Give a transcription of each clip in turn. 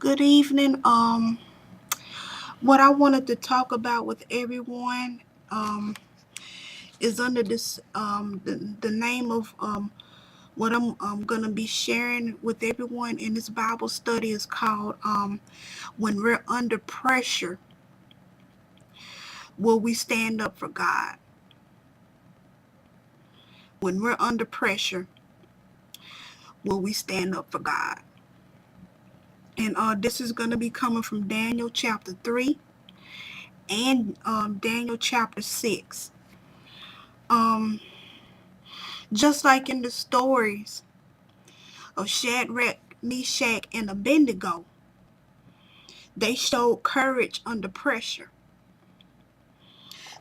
Good evening. What I wanted to talk about with everyone is under this the name of what I'm gonna be sharing with everyone in this Bible study is called When We're Under Pressure, Will We Stand Up for God? When we're under pressure, will we stand up for God? And this is gonna be coming from Daniel chapter 3 and Daniel chapter 6. Um, just like in the stories of Shadrach, Meshach, and Abednego, they showed courage under pressure.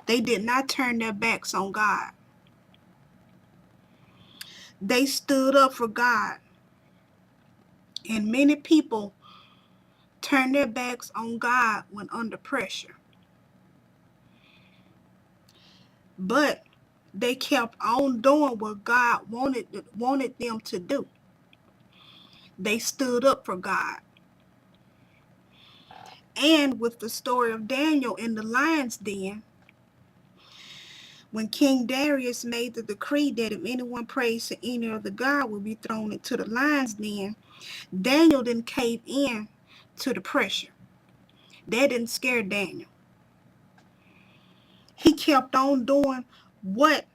They did not turn their backs on God. They stood up for God. And many people turn their backs on God when under pressure. But they kept on doing what God wanted them to do. They stood up for God. And with the story of Daniel in the lion's den, when King Darius made the decree that if anyone prays to any other god will be thrown into the lion's den, Daniel didn't cave in to the pressure. That didn't scare Daniel. He kept on doing what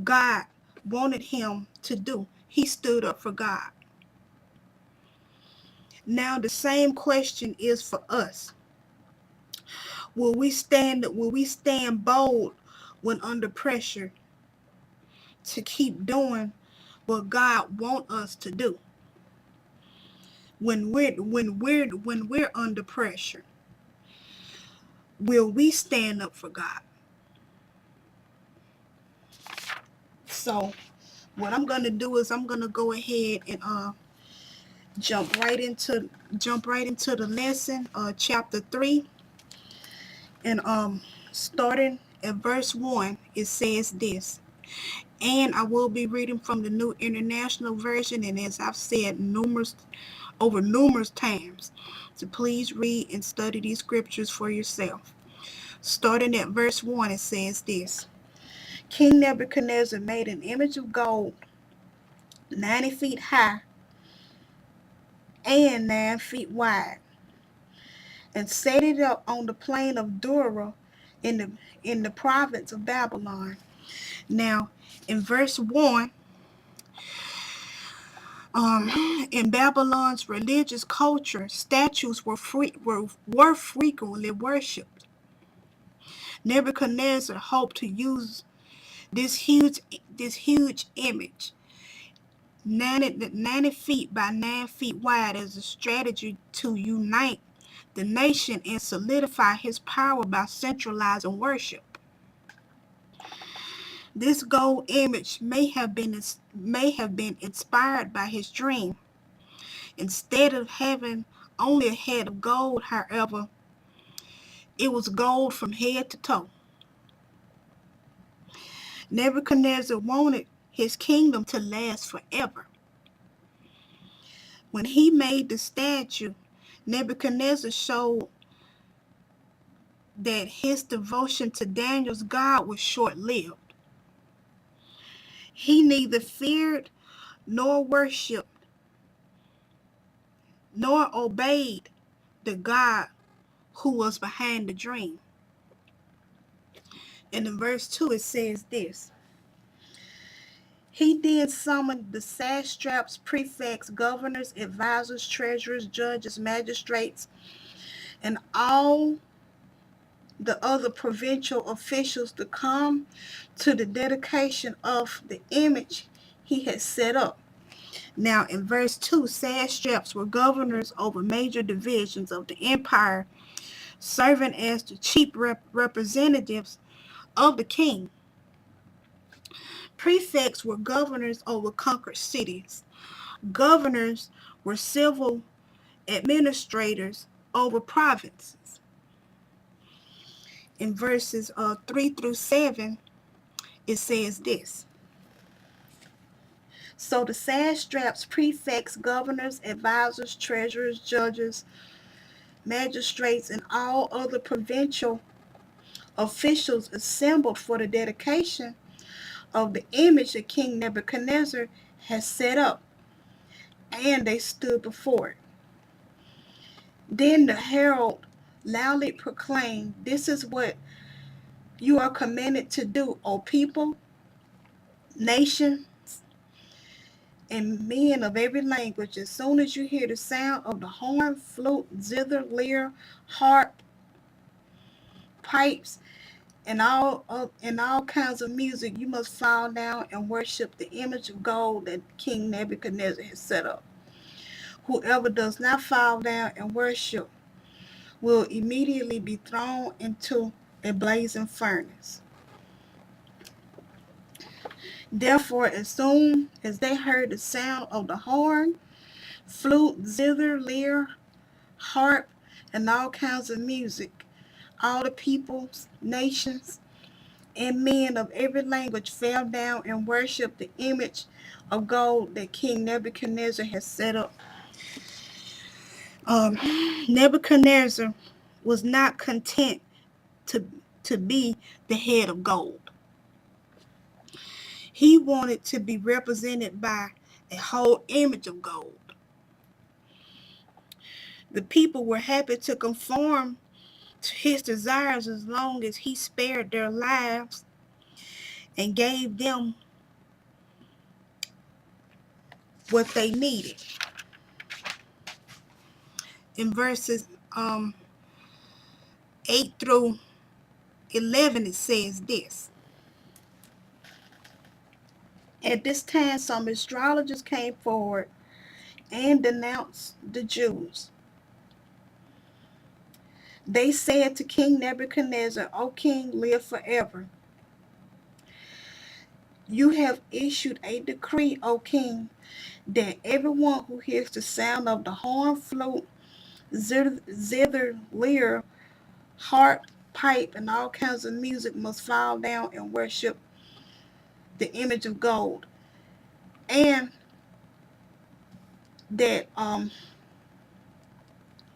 God wanted him to do. He stood up for God. Now the same question is for us. Will we stand bold when under pressure to keep doing what God wants us to do? When we're under pressure, will we stand up for God? So what I'm gonna do is I'm gonna go ahead and jump right into the lesson, chapter 3, and starting at verse 1. It says this, and I will be reading from the New International Version, and as I've said numerous times, so please read and study these scriptures for yourself. Starting at verse 1, it says this: King Nebuchadnezzar made an image of gold 90 feet high and 9 feet wide, and set it up on the plain of Dura in the province of Babylon. Now, in verse 1, in Babylon's religious culture, statues were frequently worshipped. Nebuchadnezzar hoped to use this huge image, 90 feet by 9 feet wide, as a strategy to unite the nation and solidify his power by centralizing worship. This gold image may have been inspired by his dream. Instead of having only a head of gold, however, it was gold from head to toe. Nebuchadnezzar wanted his kingdom to last forever. When he made the statue, Nebuchadnezzar showed that his devotion to Daniel's God was short-lived. He neither feared nor worshipped nor obeyed the God who was behind the dream. And in verse 2 it says this: He then summoned the satraps, prefects, governors, advisors, treasurers, judges, magistrates, and all the other provincial officials to come to the dedication of the image he had set up. Now, in verse 2, satraps were governors over major divisions of the empire, serving as the chief representatives of the king. Prefects were governors over conquered cities. Governors were civil administrators over provinces. In verses 3 through 7, it says this: So the satraps, prefects, governors, advisors, treasurers, judges, magistrates, and all other provincial officials assembled for the dedication of the image that King Nebuchadnezzar had set up, and they stood before it. Then the herald loudly proclaimed, "This is what you are commanded to do, O people, nation, and men of every language. As soon as you hear the sound of the horn, flute, zither, lyre, harp, pipes, and all kinds of music, you must fall down and worship the image of gold that King Nebuchadnezzar has set up. Whoever does not fall down and worship will immediately be thrown into a blazing furnace." Therefore, as soon as they heard the sound of the horn, flute, zither, lyre, harp, and all kinds of music, all the peoples, nations, and men of every language fell down and worshiped the image of gold that King Nebuchadnezzar had set up. Nebuchadnezzar was not content to, to be the head of gold. He wanted to be represented by a whole image of gold. The people were happy to conform to his desires as long as he spared their lives and gave them what they needed. In verses 8 through 11, it says this: "At this time, some astrologers came forward and denounced the Jews. They said to King Nebuchadnezzar, 'O king, live forever. You have issued a decree, O king, that everyone who hears the sound of the horn, flute, zither, lyre, harp, pipe, and all kinds of music must fall down and worship the image of gold, and that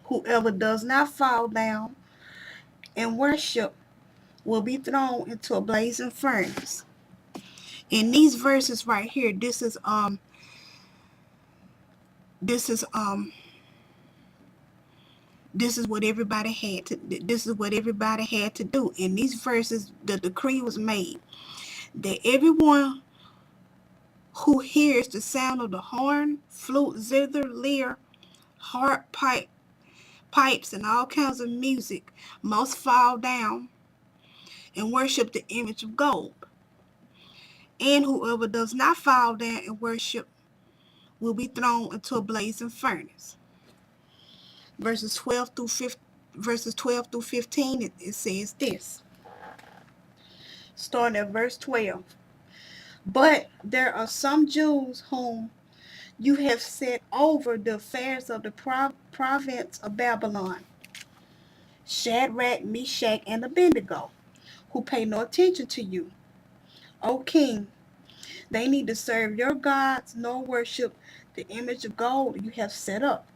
whoever does not fall down and worship will be thrown into a blazing furnace.'" In these verses right here, this is what everybody had to do. In these verses, the decree was made that everyone who hears the sound of the horn, flute, zither, lyre, harp, pipes, and all kinds of music must fall down and worship the image of gold. And whoever does not fall down and worship will be thrown into a blazing furnace. Verses 12 through 15, it says this. Starting at verse 12. "But there are some Jews whom you have set over the affairs of the province of Babylon, Shadrach, Meshach, and Abednego, who pay no attention to you, O king. They neither serve your gods nor worship the image of gold you have set up."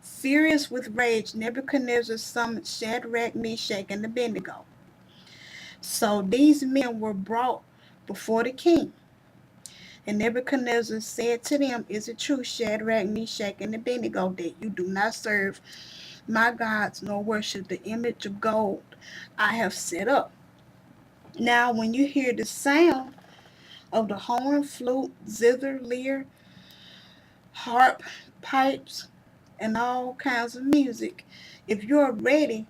Furious with rage, Nebuchadnezzar summoned Shadrach, Meshach, and Abednego. So these men were brought before the king. And Nebuchadnezzar said to them, "Is it true, Shadrach, Meshach, and Abednego, that you do not serve my gods nor worship the image of gold I have set up? Now when you hear the sound of the horn, flute, zither, lyre, harp, pipes, and all kinds of music, if you are ready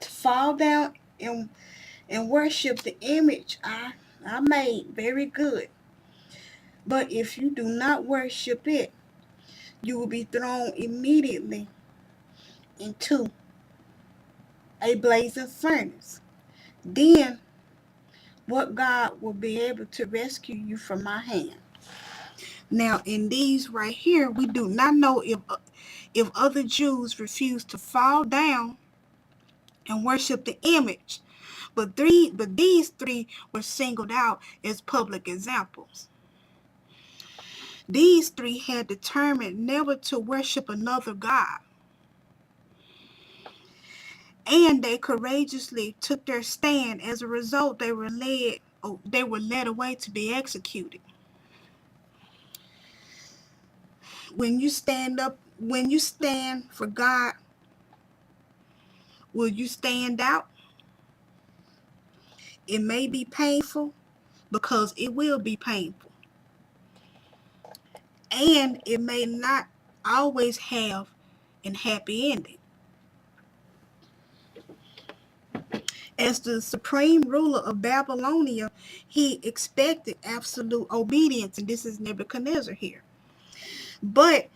to fall down and worship the image I made, very good. But if you do not worship it, you will be thrown immediately into a blazing furnace. Then what God will be able to rescue you from my hand?" Now in these right here, we do not know if other Jews refused to fall down and worship the image, but these three were singled out as public examples. These three had determined never to worship another god, and they courageously took their stand. As a result, they were led away to be executed. When you stand for God, will you stand out? It may be painful, because it will be painful. And it may not always have a happy ending. As the supreme ruler of Babylonia, he expected absolute obedience, and this is Nebuchadnezzar here. But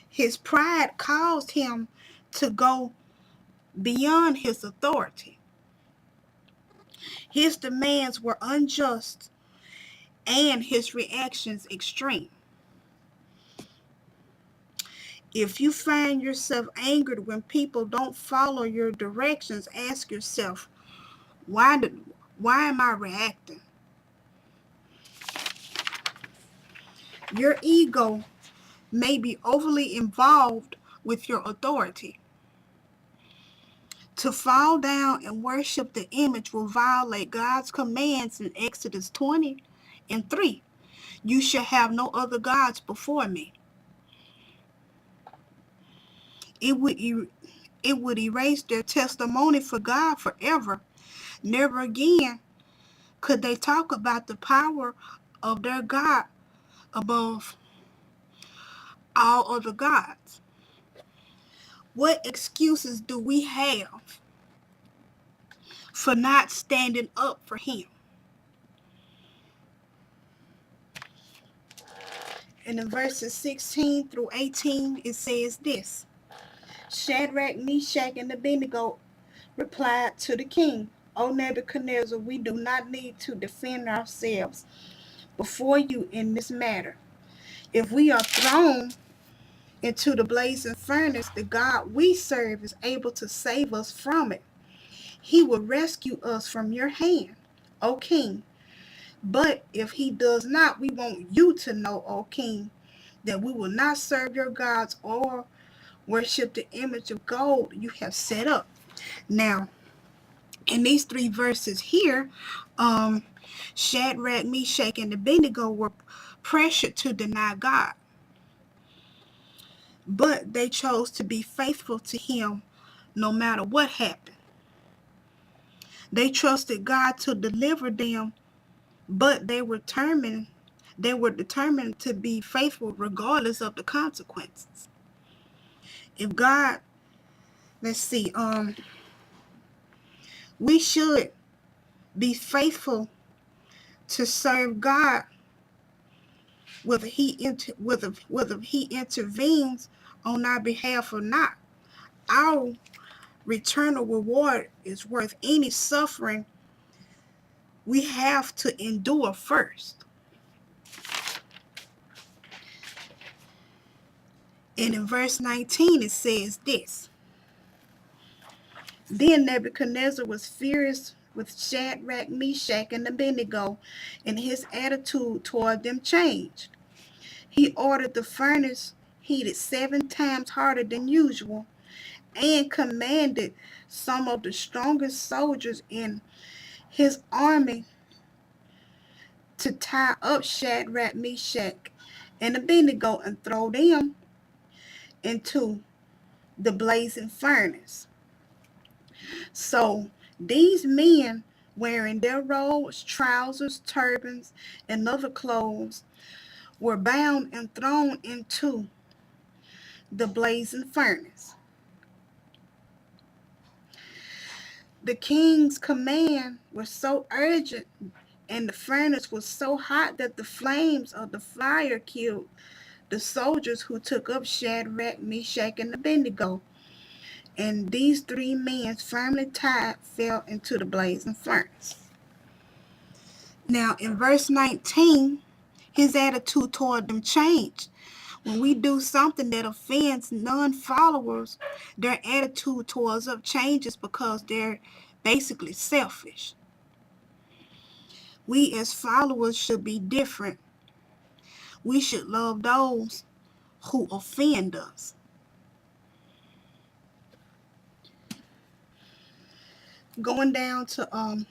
his pride caused him to go beyond his authority. His demands were unjust and his reactions extreme. If you find yourself angered when people don't follow your directions, ask yourself, why am I reacting? Your ego may be overly involved with your authority. To fall down and worship the image will violate God's commands in Exodus 20:3. You shall have no other gods before me. It would erase their testimony for God forever. Never again could they talk about the power of their God above all other gods. What excuses do we have for not standing up for him? And in verses 16-18, it says this: Shadrach, Meshach, and Abednego replied to the king, O Nebuchadnezzar, we do not need to defend ourselves before you in this matter. If we are thrown into the blazing furnace, the God we serve is able to save us from it. He will rescue us from your hand, O king. But if he does not, we want you to know, O king, that we will not serve your gods or worship the image of gold you have set up. Now, in these three verses here, Shadrach, Meshach, and Abednego were pressured to deny God, but they chose to be faithful to him no matter what happened. They trusted God to deliver them, but they were determined to be faithful regardless of the consequences. If God, let's see, we should be faithful to serve God, whether he intervenes on our behalf or not. Our eternal reward is worth any suffering we have to endure first. And in verse 19 it says this: Then Nebuchadnezzar was furious with Shadrach, Meshach, and Abednego, and his attitude toward them changed. He ordered the furnace heated 7 times harder than usual, and commanded some of the strongest soldiers in his army to tie up Shadrach, Meshach, and Abednego and throw them into the blazing furnace. So these men, wearing their robes, trousers, turbans, and other clothes, were bound and thrown into the blazing furnace. The king's command was so urgent and the furnace was so hot that the flames of the fire killed the soldiers who took up Shadrach, Meshach, and Abednego. And these 3 men, firmly tied, fell into the blazing furnace. Now, in verse 19, his attitude toward them changed. When we do something that offends non-followers, their attitude towards us changes because they're basically selfish. We as followers should be different. We should love those who offend us. Going down to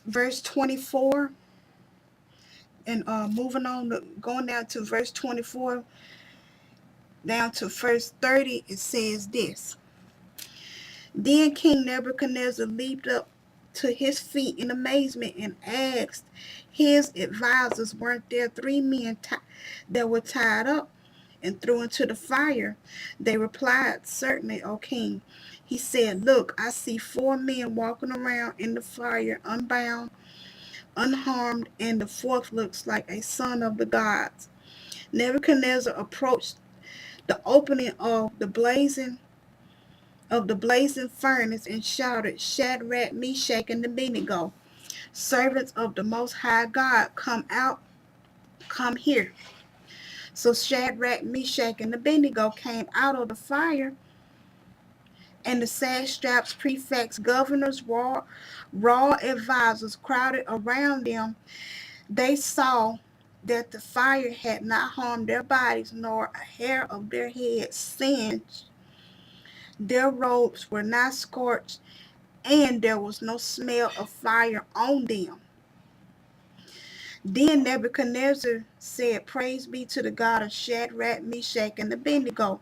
verse 24 and moving on to going down to verse 24 down to verse 30, it says this. Then King Nebuchadnezzar leaped up to his feet in amazement and asked his advisors, weren't there three men that were tied up and threw into the fire? They replied, certainly, O king. He said, look, I see four men walking around in the fire, unbound, unharmed, and the fourth looks like a son of the gods. Nebuchadnezzar approached the opening of the blazing furnace and shouted, Shadrach, Meshach, and Abednego, servants of the Most High God, come out, come here. So Shadrach, Meshach, and Abednego came out of the fire, and the satraps, prefects, governors, raw advisors crowded around them. They saw that the fire had not harmed their bodies, nor a hair of their heads singed. Their robes were not scorched, and there was no smell of fire on them. Then Nebuchadnezzar said, praise be to the God of Shadrach, Meshach, and Abednego,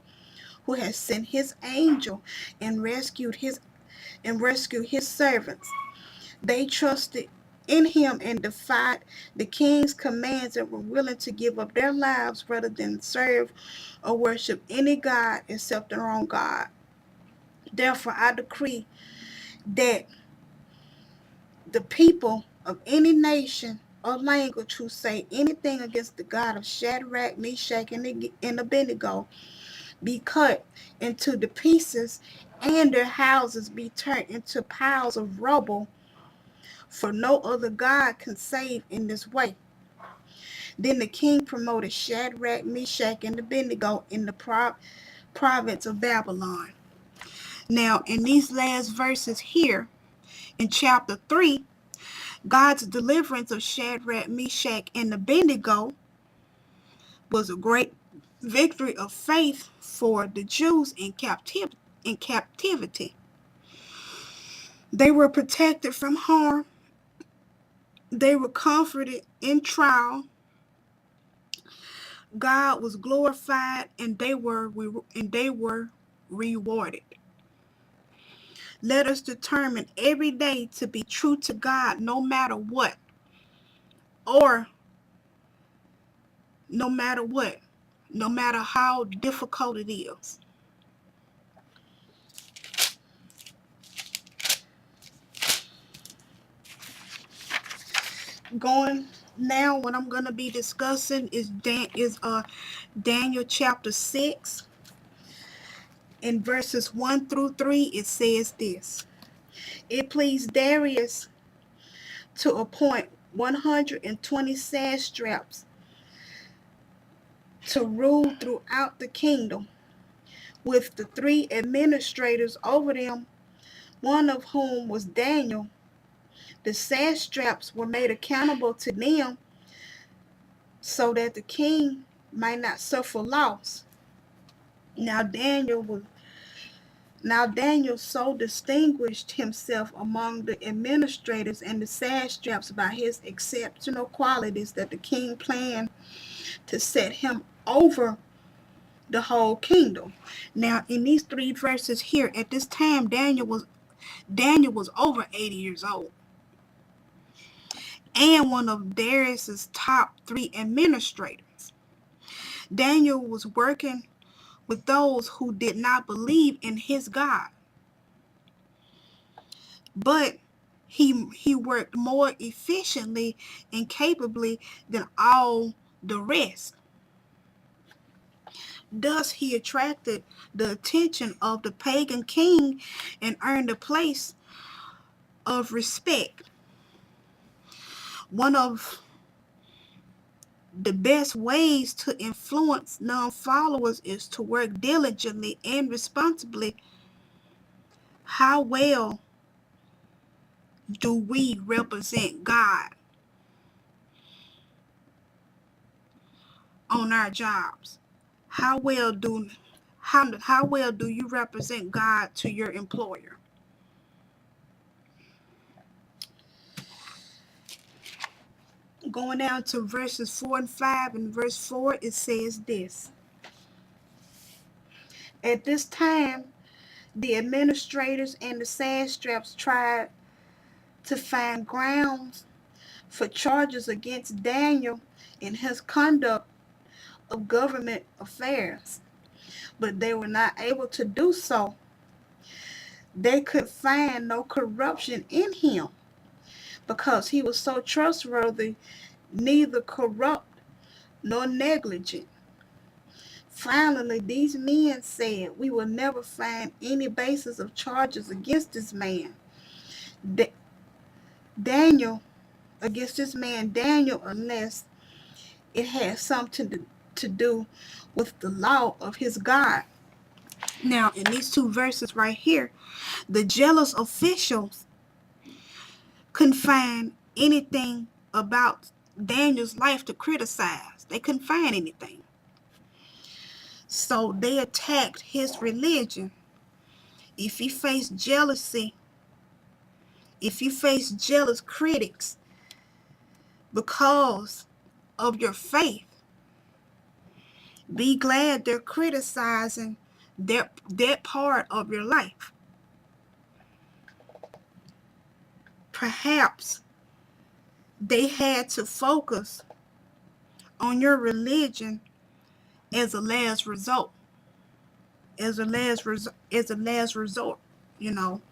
who has sent his angel and rescued his servants. They trusted in him and defied the king's commands and were willing to give up their lives rather than serve or worship any god except their own God. Therefore, I decree that the people of any nation or language who say anything against the God of Shadrach, Meshach, and Abednego be cut into the pieces, and their houses be turned into piles of rubble, for no other God can save in this way. Then the king promoted Shadrach, Meshach, and Abednego in the province of Babylon. Now, in these last verses here, in chapter 3, God's deliverance of Shadrach, Meshach, and Abednego was a great victory of faith for the Jews in captivity. They were protected from harm. They were comforted in trial. God was glorified, and they were rewarded. Let us determine every day to be true to God no matter what, or no matter what, no matter how difficult it is. Going now, what I'm going to be discussing is Daniel chapter 6. In verses 1 through 3, it says this. It pleased Darius to appoint 120 satraps to rule throughout the kingdom, with the 3 administrators over them, one of whom was Daniel. The satraps were made accountable to them so that the king might not suffer loss. Now Daniel so distinguished himself among the administrators and the satraps by his exceptional qualities that the king planned to set him over the whole kingdom. Now, in these 3 verses here, at this time, Daniel was over 80 years old, and one of Darius's top 3 administrators. Daniel was working with those who did not believe in his God, but he worked more efficiently and capably than all the rest. Thus, he attracted the attention of the pagan king and earned a place of respect. One of the best ways to influence non-followers is to work diligently and responsibly. How well do we represent God on our jobs? How well do how well do you represent God to your employer? Going down to verses 4 and 5, in verse 4, it says this. At this time, the administrators and the satraps tried to find grounds for charges against Daniel in his conduct of government affairs, but they were not able to do so. They could find no corruption in him because he was so trustworthy, neither corrupt nor negligent. Finally, these men said, "We will never find any basis of charges against this man. Daniel, against this man Daniel, unless it has something to do with the law of his God." Now, in these two verses right here, the jealous officials couldn't find anything about Daniel's life to criticize. They couldn't find anything. So they attacked his religion. If you face jealousy, if you face jealous critics because of your faith, be glad they're criticizing that part of your life. Perhaps they had to focus on your religion as a last result. As a last resort, you know.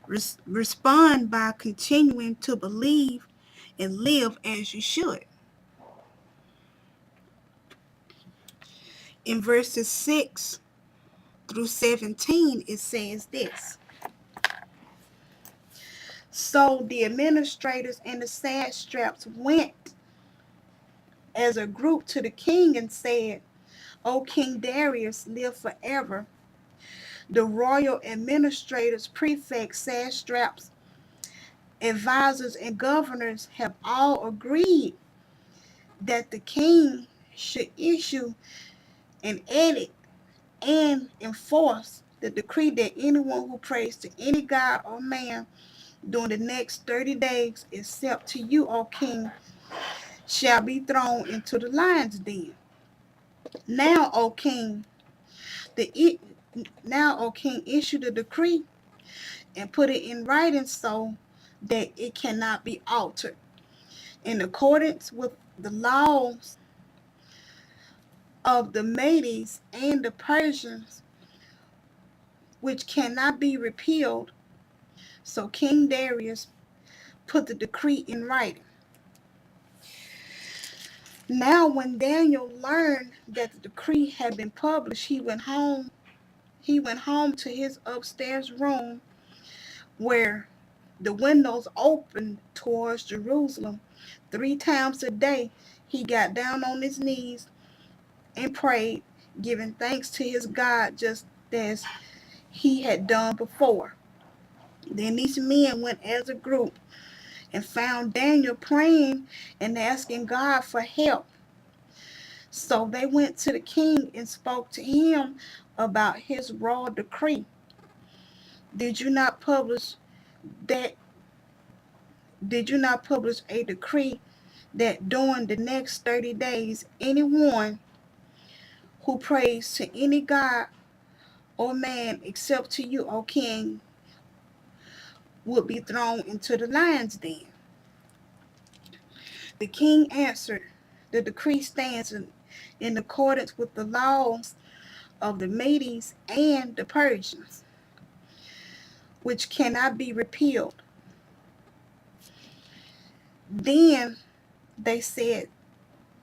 Respond by continuing to believe and live as you should. In verses 6 through 17, it says this. So the administrators and the satraps went as a group to the king and said, "O King Darius, live forever. The royal administrators, prefects, satraps, advisors, and governors have all agreed that the king should issue an edict and enforce the decree that anyone who prays to any god or man during the next 30 days, except to you, O king, shall be thrown into the lion's den. Now, O king, issue the decree and put it in writing so that it cannot be altered, in accordance with the laws of the Medes and the Persians, which cannot be repealed." So King Darius put the decree in writing. Now when Daniel learned that the decree had been published, he went home to his upstairs room where the windows opened towards Jerusalem. 3 times a day he got down on his knees and prayed, giving thanks to his God just as he had done before. Then these men went as a group and found Daniel praying and asking God for help. So they went to the king and spoke to him about his royal decree. Did you not publish that? Did you not publish a decree that during the next 30 days, anyone who prays to any god or man except to you, O king, would be thrown into the lion's den? The king answered, "The decree stands in accordance with the laws of the Medes and the Persians, which cannot be repealed." Then they said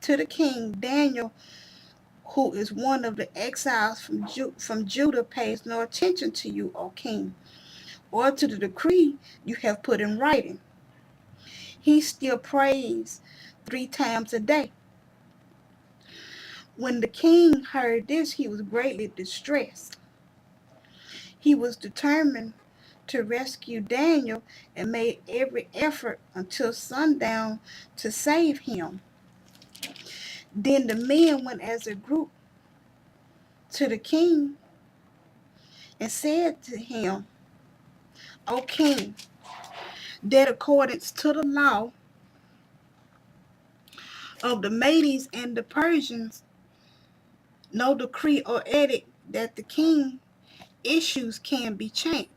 to the king, "Daniel, who is one of the exiles from Judah, pays no attention to you, O king, or to the decree you have put in writing. He still prays 3 times a day." When the king heard this, he was greatly distressed. He was determined to rescue Daniel and made every effort until sundown to save him. Then the men went as a group to the king and said to him, O king, that according to the law of the Medes and the Persians, no decree or edict that the king issues can be changed.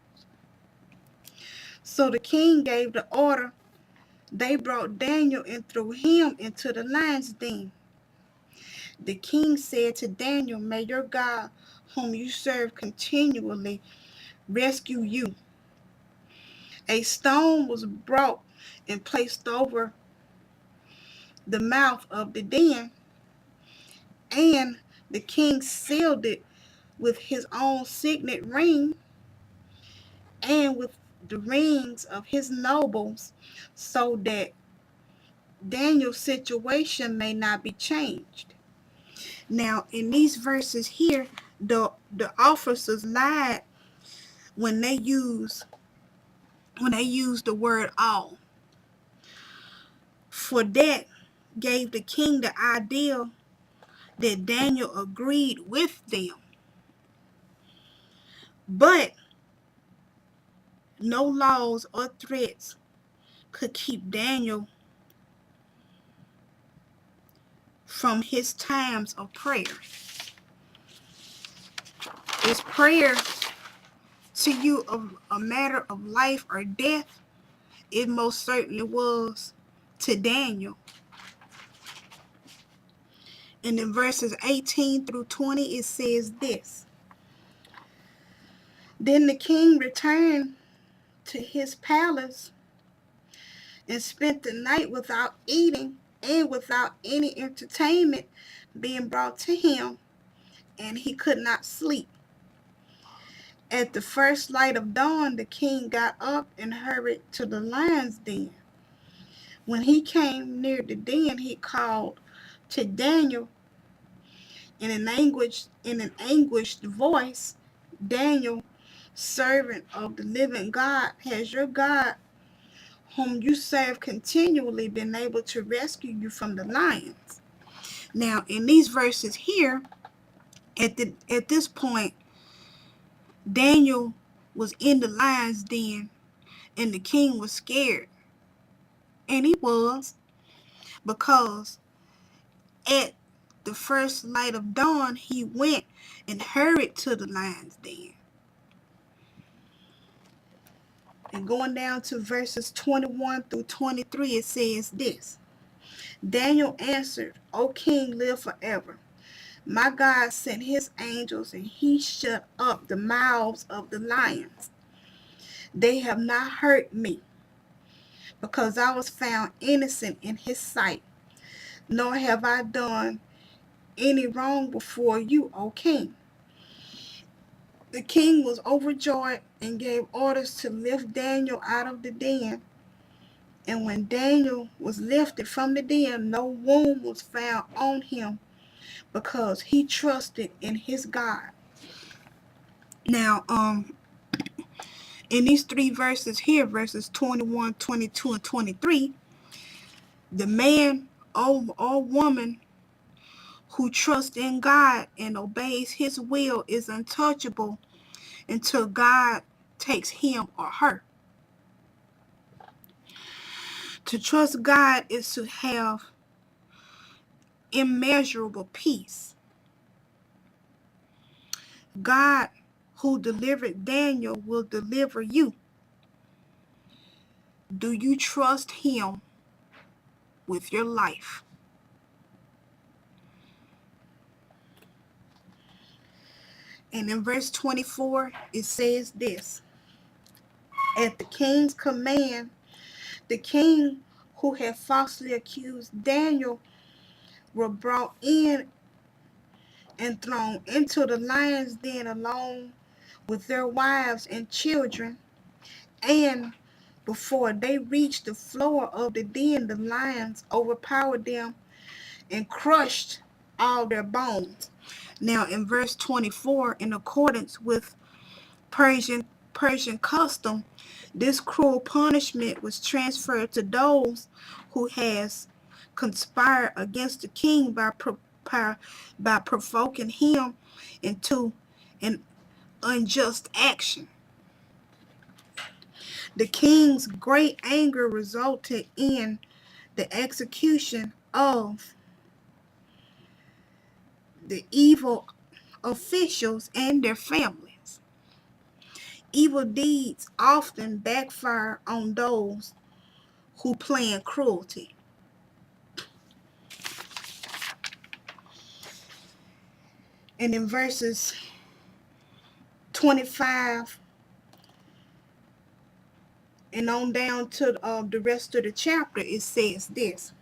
So the king gave the order. They brought Daniel and threw him into the lion's den. The king said to Daniel, may your God, whom you serve continually, rescue you. A stone was brought and placed over the mouth of the den, and the king sealed it with his own signet ring and with the rings of his nobles, so that Daniel's situation may not be changed. Now, in these verses here, the officers lied when they use the word all. For that gave the king the idea that Daniel agreed with them. But no laws or threats could keep Daniel from his times of prayer. Is prayer to you a matter of life or death? It most certainly was to Daniel. And in verses 18 through 20, it says this. Then the king returned to his palace and spent the night without eating and without any entertainment being brought to him, and he could not sleep. At the first light of dawn, the king got up and hurried to the lion's den. When he came near the den, he called to Daniel in an anguished voice, Daniel, servant of the living God, has your God, whom you serve continually, been able to rescue you from the lions? Now, in these verses here, at this point, Daniel was in the lion's den, and the king was scared. And he was, because at the first light of dawn, he went and hurried to the lion's den. And going down to verses 21 through 23, it says this. Daniel answered, O king, live forever. My God sent his angels, and he shut up the mouths of the lions. They have not hurt me, because I was found innocent in his sight, nor have I done any wrong before you, O king. The king was overjoyed and gave orders to lift Daniel out of the den. And when Daniel was lifted from the den, no wound was found on him, because he trusted in his God. Now, in these three verses here, verses 21, 22, and 23, the man or woman who trusts in God and obeys his will is untouchable until God takes him or her. To trust God is to have immeasurable peace. God, who delivered Daniel, will deliver you. Do you trust him with your life? And in verse 24, it says this. At the king's command, the king who had falsely accused Daniel were brought in and thrown into the lion's den along with their wives and children. And before they reached the floor of the den, the lions overpowered them and crushed all their bones. Now, in verse 24, in accordance with Persian Persian custom, this cruel punishment was transferred to those who has conspired against the king by provoking him into an unjust action. The king's great anger resulted in the execution of the evil officials and their families. Evil deeds often backfire on those who plan cruelty. And in verses 25 and on down to the rest of the chapter, it says this.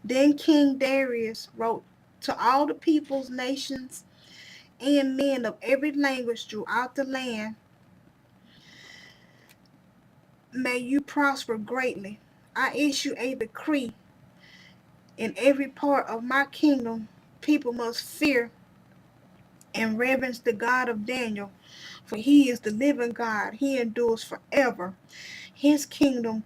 Then King Darius wrote to all the peoples, nations, and men of every language throughout the land, may you prosper greatly. I issue a decree. In every part of my kingdom, people must fear and reverence the God of Daniel, for he is the living God. He endures forever. His kingdom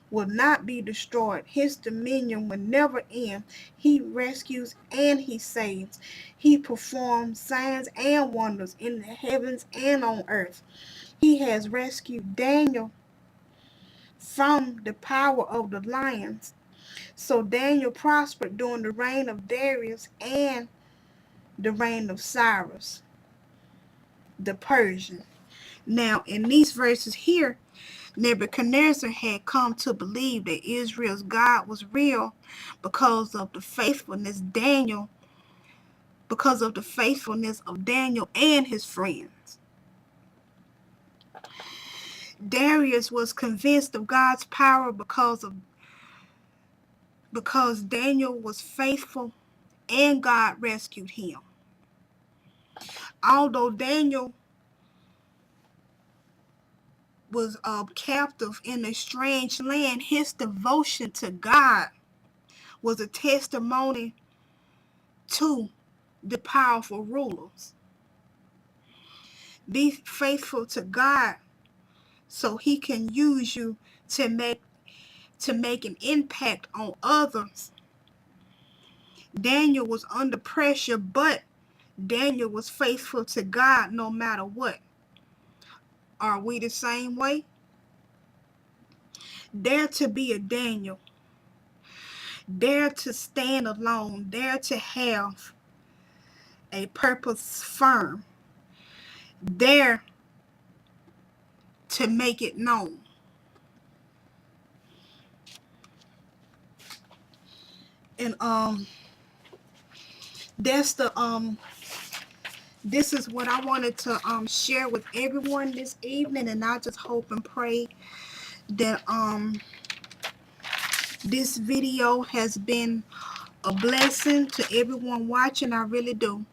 will not be destroyed. His dominion will never end. He rescues and he saves. He performs signs and wonders in the heavens and on earth. He has rescued Daniel from the power of the lions. So Daniel prospered during the reign of Darius and the reign of Cyrus the Persian. Now, in these verses here, Nebuchadnezzar had come to believe that Israel's God was real because of the faithfulness of Daniel and his friends. Darius was convinced of God's power because Daniel was faithful and God rescued him. Although Daniel was captive in a strange land, his devotion to God was a testimony to the powerful rulers. Be faithful to God so he can use you to make an impact on others. Daniel was under pressure, but Daniel was faithful to God no matter what. Are we the same way? Dare to be a Daniel. Dare to stand alone. Dare to have a purpose firm. Dare to make it known. And that's the this is what I wanted to share with everyone this evening, and I just hope and pray that this video has been a blessing to everyone watching. I really do.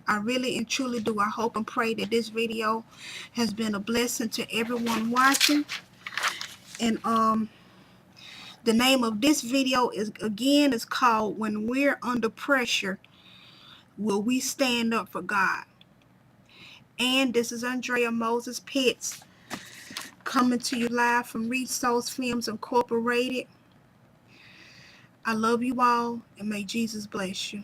I really and truly do. I hope and pray that this video has been a blessing to everyone watching. And the name of this video is called When We're Under Pressure, Will We Stand Up for God? And this is Andrea Moses Pitts coming to you live from Resource Films Incorporated. I love you all, and may Jesus bless you.